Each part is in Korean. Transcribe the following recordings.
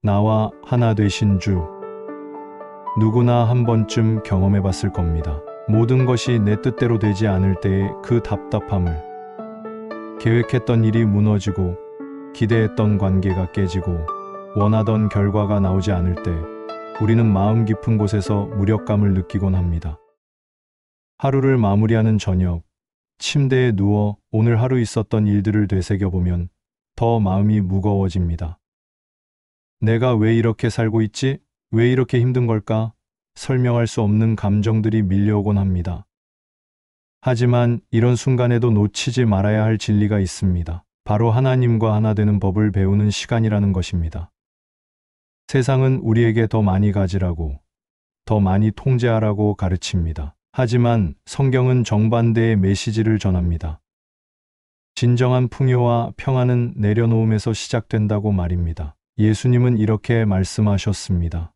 나와 하나 되신 주. 누구나 한 번쯤 경험해 봤을 겁니다. 모든 것이 내 뜻대로 되지 않을 때의 그 답답함을, 계획했던 일이 무너지고 기대했던 관계가 깨지고 원하던 결과가 나오지 않을 때 우리는 마음 깊은 곳에서 무력감을 느끼곤 합니다. 하루를 마무리하는 저녁, 침대에 누워 오늘 하루 있었던 일들을 되새겨보면 더 마음이 무거워집니다. 내가 왜 이렇게 살고 있지? 왜 이렇게 힘든 걸까? 설명할 수 없는 감정들이 밀려오곤 합니다. 하지만 이런 순간에도 놓치지 말아야 할 진리가 있습니다. 바로 하나님과 하나 되는 법을 배우는 시간이라는 것입니다. 세상은 우리에게 더 많이 가지라고, 더 많이 통제하라고 가르칩니다. 하지만 성경은 정반대의 메시지를 전합니다. 진정한 풍요와 평안은 내려놓음에서 시작된다고 말입니다. 예수님은 이렇게 말씀하셨습니다.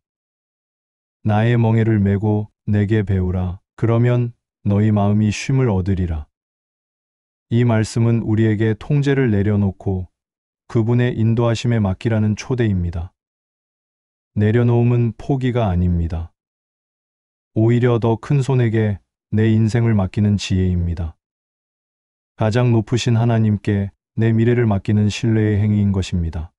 나의 멍에를 메고 내게 배우라. 그러면 너희 마음이 쉼을 얻으리라. 이 말씀은 우리에게 통제를 내려놓고 그분의 인도하심에 맡기라는 초대입니다. 내려놓음은 포기가 아닙니다. 오히려 더 큰 손에게 내 인생을 맡기는 지혜입니다. 가장 높으신 하나님께 내 미래를 맡기는 신뢰의 행위인 것입니다.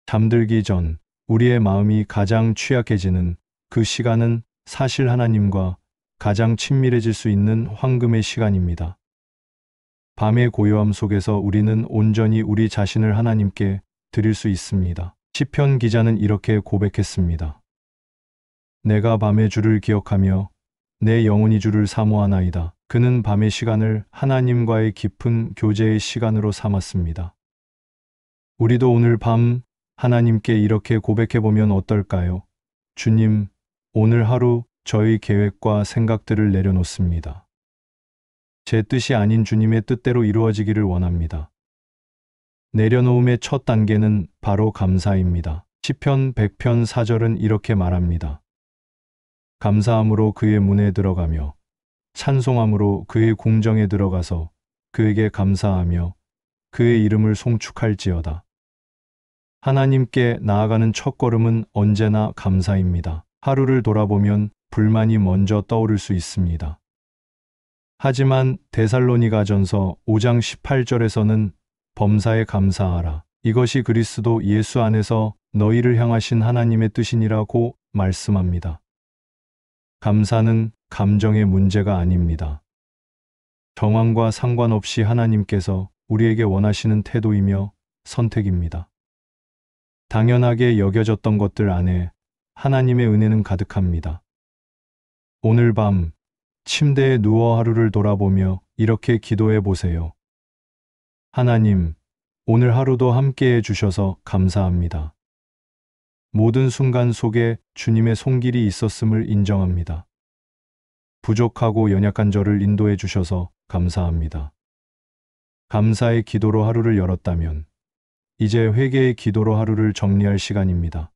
잠들기 전 우리의 마음이 가장 취약해지는 그 시간은 사실 하나님과 가장 친밀해질 수 있는 황금의 시간입니다. 밤의 고요함 속에서 우리는 온전히 우리 자신을 하나님께 드릴 수 있습니다. 시편 기자는 이렇게 고백했습니다. 내가 밤의 주를 기억하며 내 영혼이 주를 사모하나이다. 그는 밤의 시간을 하나님과의 깊은 교제의 시간으로 삼았습니다. 우리도 오늘 밤 하나님께 이렇게 고백해보면 어떨까요? 주님, 오늘 하루 저의 계획과 생각들을 내려놓습니다. 제 뜻이 아닌 주님의 뜻대로 이루어지기를 원합니다. 내려놓음의 첫 단계는 바로 감사입니다. 시편 100편 4절은 이렇게 말합니다. 감사함으로 그의 문에 들어가며 찬송함으로 그의 궁정에 들어가서 그에게 감사하며 그의 이름을 송축할지어다. 하나님께 나아가는 첫걸음은 언제나 감사입니다. 하루를 돌아보면 불만이 먼저 떠오를 수 있습니다. 하지만 데살로니가전서 5장 18절에서는 범사에 감사하라. 이것이 그리스도 예수 안에서 너희를 향하신 하나님의 뜻이니라고 말씀합니다. 감사는 감정의 문제가 아닙니다. 정황과 상관없이 하나님께서 우리에게 원하시는 태도이며 선택입니다. 당연하게 여겨졌던 것들 안에 하나님의 은혜는 가득합니다. 오늘 밤 침대에 누워 하루를 돌아보며 이렇게 기도해 보세요. 하나님, 오늘 하루도 함께해 주셔서 감사합니다. 모든 순간 속에 주님의 손길이 있었음을 인정합니다. 부족하고 연약한 저를 인도해 주셔서 감사합니다. 감사의 기도로 하루를 열었다면 이제 회개의 기도로 하루를 정리할 시간입니다.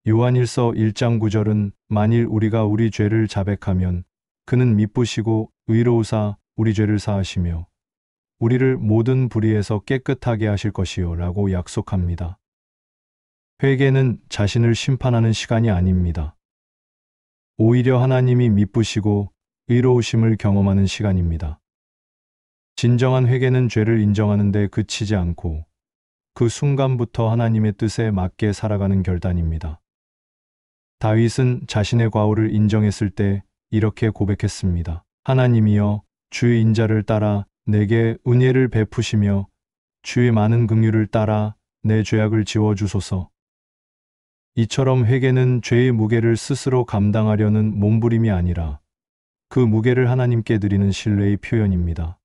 요한일서 1장 9절은 만일 우리가 우리 죄를 자백하면 그는 미쁘시고 의로우사 우리 죄를 사하시며 우리를 모든 불의에서 깨끗하게 하실 것이요 라고 약속합니다. 회개는 자신을 심판하는 시간이 아닙니다. 오히려 하나님이 미쁘시고 의로우심을 경험하는 시간입니다. 진정한 회개는 죄를 인정하는 데 그치지 않고 그 순간부터 하나님의 뜻에 맞게 살아가는 결단입니다. 다윗은 자신의 과오를 인정했을 때 이렇게 고백했습니다. 하나님이여, 주의 인자를 따라 내게 은혜를 베푸시며 주의 많은 긍휼을 따라 내 죄악을 지워주소서. 이처럼 회개는 죄의 무게를 스스로 감당하려는 몸부림이 아니라 그 무게를 하나님께 드리는 신뢰의 표현입니다.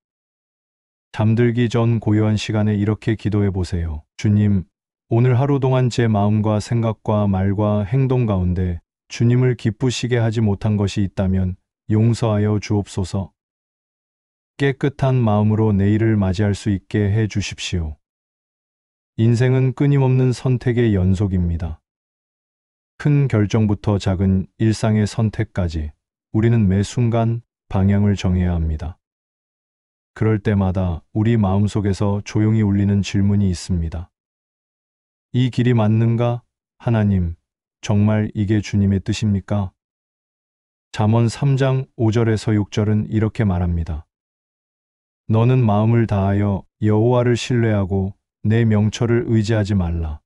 잠들기 전 고요한 시간에 이렇게 기도해 보세요. 주님, 오늘 하루 동안 제 마음과 생각과 말과 행동 가운데 주님을 기쁘시게 하지 못한 것이 있다면 용서하여 주옵소서. 깨끗한 마음으로 내일을 맞이할 수 있게 해 주십시오. 인생은 끊임없는 선택의 연속입니다. 큰 결정부터 작은 일상의 선택까지 우리는 매 순간 방향을 정해야 합니다. 그럴 때마다 우리 마음속에서 조용히 울리는 질문이 있습니다. 이 길이 맞는가? 하나님, 정말 이게 주님의 뜻입니까? 잠언 3장 5절에서 6절은 이렇게 말합니다. 너는 마음을 다하여 여호와를 신뢰하고 내 명철을 의지하지 말라.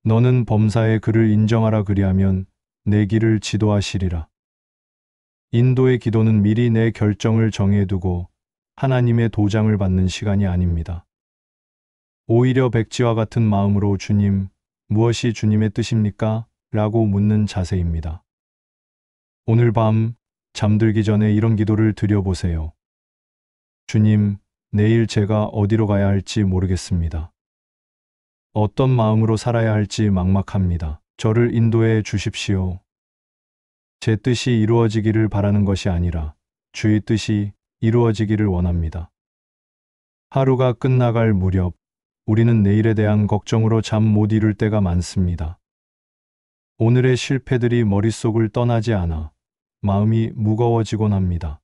너는 범사의 그를 인정하라 그리하면 내 길을 지도하시리라. 인도의 기도는 미리 내 결정을 정해두고 하나님의 도장을 받는 시간이 아닙니다. 오히려 백지와 같은 마음으로 주님, 무엇이 주님의 뜻입니까? 라고 묻는 자세입니다. 오늘 밤 잠들기 전에 이런 기도를 드려보세요. 주님, 내일 제가 어디로 가야 할지 모르겠습니다. 어떤 마음으로 살아야 할지 막막합니다. 저를 인도해 주십시오. 제 뜻이 이루어지기를 바라는 것이 아니라 주의 뜻이 이루어지기를 원합니다. 하루가 끝나갈 무렵 우리는 내일에 대한 걱정으로 잠 못 이룰 때가 많습니다. 오늘의 실패들이 머릿속을 떠나지 않아 마음이 무거워지곤 합니다.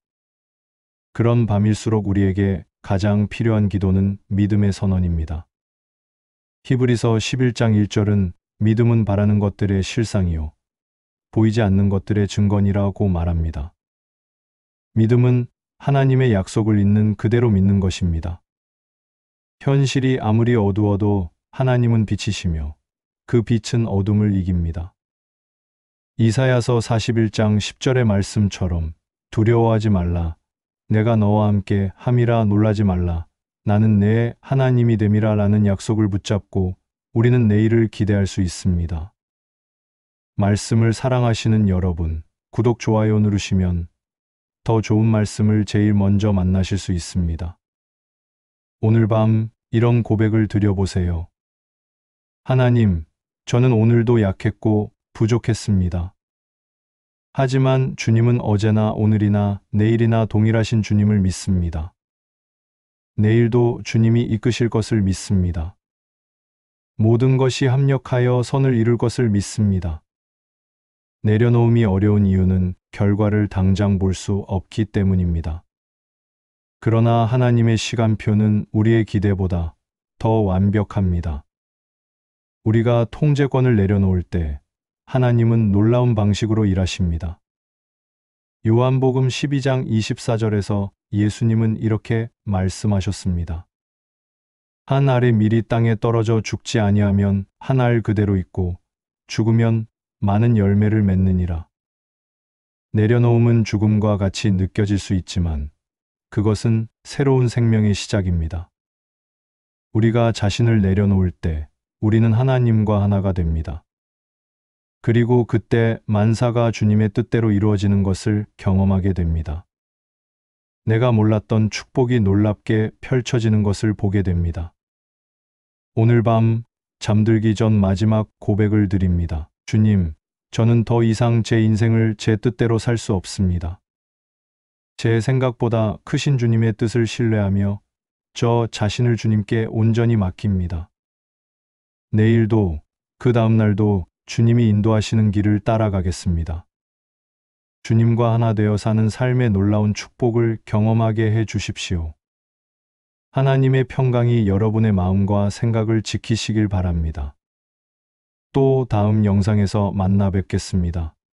그런 밤일수록 우리에게 가장 필요한 기도는 믿음의 선언입니다. 히브리서 11장 1절은 믿음은 바라는 것들의 실상이요 보이지 않는 것들의 증거니라고 말합니다. 믿음은 하나님의 약속을 있는 그대로 믿는 것입니다. 현실이 아무리 어두워도 하나님은 빛이시며 그 빛은 어둠을 이깁니다. 이사야서 41장 10절의 말씀처럼 두려워하지 말라. 내가 너와 함께 함이라 놀라지 말라. 나는 내 하나님이 됨이라 라는 약속을 붙잡고 우리는 내일을 기대할 수 있습니다. 말씀을 사랑하시는 여러분, 구독, 좋아요 누르시면 더 좋은 말씀을 제일 먼저 만나실 수 있습니다. 오늘 밤 이런 고백을 드려보세요. 하나님, 저는 오늘도 약했고 부족했습니다. 하지만 주님은 어제나 오늘이나 내일이나 동일하신 주님을 믿습니다. 내일도 주님이 이끄실 것을 믿습니다. 모든 것이 합력하여 선을 이룰 것을 믿습니다. 내려놓음이 어려운 이유는 결과를 당장 볼 수 없기 때문입니다. 그러나 하나님의 시간표는 우리의 기대보다 더 완벽합니다. 우리가 통제권을 내려놓을 때 하나님은 놀라운 방식으로 일하십니다. 요한복음 12장 24절에서 예수님은 이렇게 말씀하셨습니다. 한 알의 밀이 땅에 떨어져 죽지 아니하면 한 알 그대로 있고 죽으면 많은 열매를 맺느니라. 내려놓음은 죽음과 같이 느껴질 수 있지만 그것은 새로운 생명의 시작입니다. 우리가 자신을 내려놓을 때 우리는 하나님과 하나가 됩니다. 그리고 그때 만사가 주님의 뜻대로 이루어지는 것을 경험하게 됩니다. 내가 몰랐던 축복이 놀랍게 펼쳐지는 것을 보게 됩니다. 오늘 밤 잠들기 전 마지막 고백을 드립니다. 주님, 저는 더 이상 제 인생을 제 뜻대로 살 수 없습니다. 제 생각보다 크신 주님의 뜻을 신뢰하며 저 자신을 주님께 온전히 맡깁니다. 내일도 그 다음 날도 주님이 인도하시는 길을 따라가겠습니다. 주님과 하나 되어 사는 삶의 놀라운 축복을 경험하게 해 주십시오. 하나님의 평강이 여러분의 마음과 생각을 지키시길 바랍니다. 또 다음 영상에서 만나 뵙겠습니다.